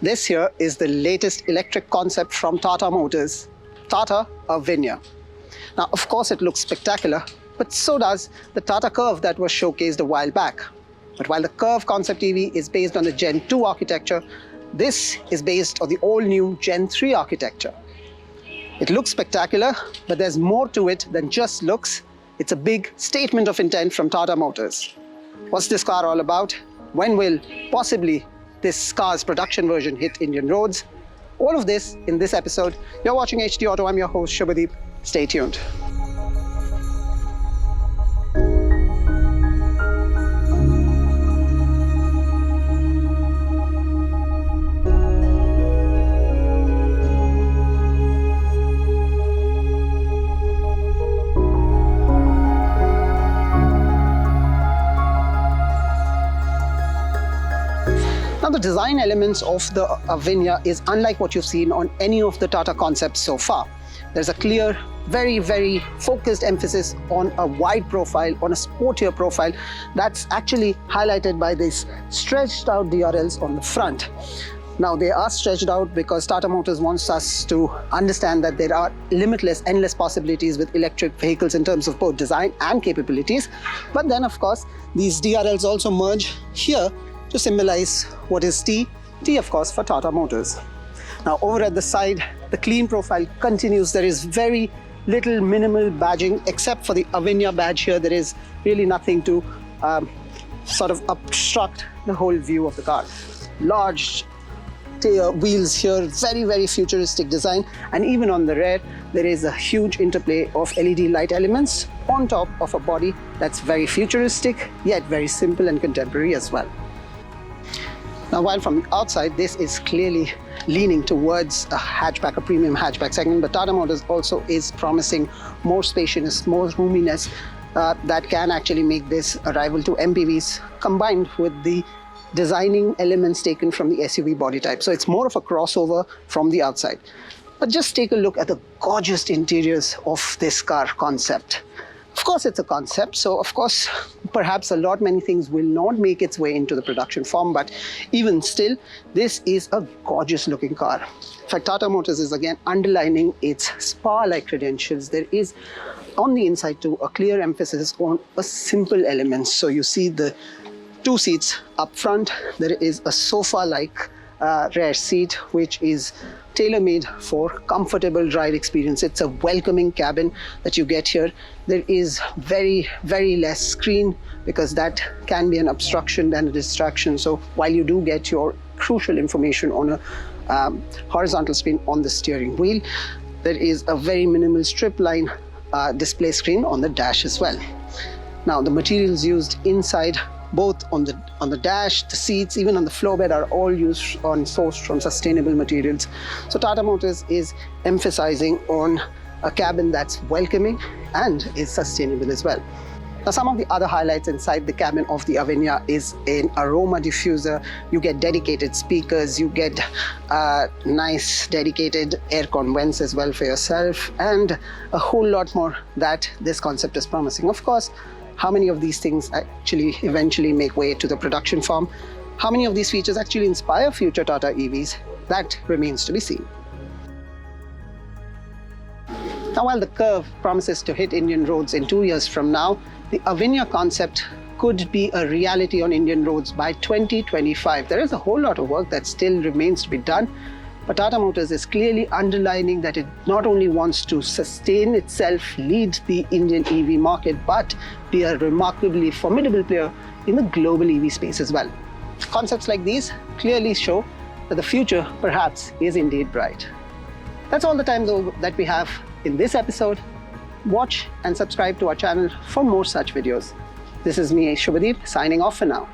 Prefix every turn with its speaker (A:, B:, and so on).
A: This here is the latest electric concept from Tata Motors, Tata Avinya. Now, of course, it looks spectacular, but so does the Tata Curve that was showcased a while back. But while the Curve Concept EV is based on the Gen 2 architecture, this is based on the all-new Gen 3 architecture. It looks spectacular, but there's more to it than just looks. It's a big statement of intent from Tata Motors. What's this car all about? When will possibly this car's production version hit Indian roads? All of this in this episode. You're watching HD Auto. I'm your host, Shubhadeep. Stay tuned. Now, the design elements of the Avinya is unlike what you've seen on any of the Tata concepts so far. There's a clear, very focused emphasis on a wide profile, on a sportier profile that's actually highlighted by these stretched out DRLs on the front. Now, they are stretched out because Tata Motors wants us to understand that there are limitless, endless possibilities with electric vehicles in terms of both design and capabilities. But then, of course, these DRLs also merge here to symbolize what is T. T, of course, for Tata Motors. Now, over at the side, the clean profile continues. There is very little minimal badging, except for the Avinya badge here. There is really nothing to sort of obstruct the whole view of the car. Large wheels here, very futuristic design, and even on the rear, there is a huge interplay of LED light elements on top of a body that's very futuristic, yet very simple and contemporary as well. Now, while from the outside, this is clearly leaning towards a hatchback, a premium hatchback segment, but Tata Motors also is promising more spaciousness, more roominess that can actually make this a rival to MPVs, combined with the designing elements taken from the SUV body type. So it's more of a crossover from the outside. But just take a look at the gorgeous interiors of this car concept. Of course, it's a concept, so of course, perhaps many things will not make its way into the production form, but even still, this is a gorgeous looking car. In fact, Tata Motors is again underlining its spa-like credentials. There is, on the inside too, a clear emphasis on a simple element. So you see the two seats up front. There is a sofa-like rear seat, which is tailor-made for comfortable ride experience. It's a welcoming cabin that you get here. There is very less screen because that can be an obstruction and a distraction. So while you do get your crucial information on a horizontal screen on the steering wheel, there is a very minimal strip line display screen on the dash as well. Now, the materials used inside, both on the dash, the seats, even on the floor bed, are all sourced from sustainable materials. So Tata Motors is emphasizing on a cabin that's welcoming and is sustainable as well. Now, some of the other highlights inside the cabin of the Avinya is an aroma diffuser. You get dedicated speakers, you get nice dedicated air con vents as well for yourself, and a whole lot more that this concept is promising. Of course, how many of these things actually eventually make way to the production form? How many of these features actually inspire future Tata EVs? That remains to be seen. Now, while the Curve promises to hit Indian roads in 2 years from now, the Avinya concept could be a reality on Indian roads by 2025. There is a whole lot of work that still remains to be done, but Tata Motors is clearly underlining that it not only wants to sustain itself, lead the Indian EV market, but be a remarkably formidable player in the global EV space as well. Concepts like these clearly show that the future perhaps is indeed bright. That's all the time though that we have in this episode. Watch and subscribe to our channel for more such videos. This is me, Shubhadeep, signing off for now.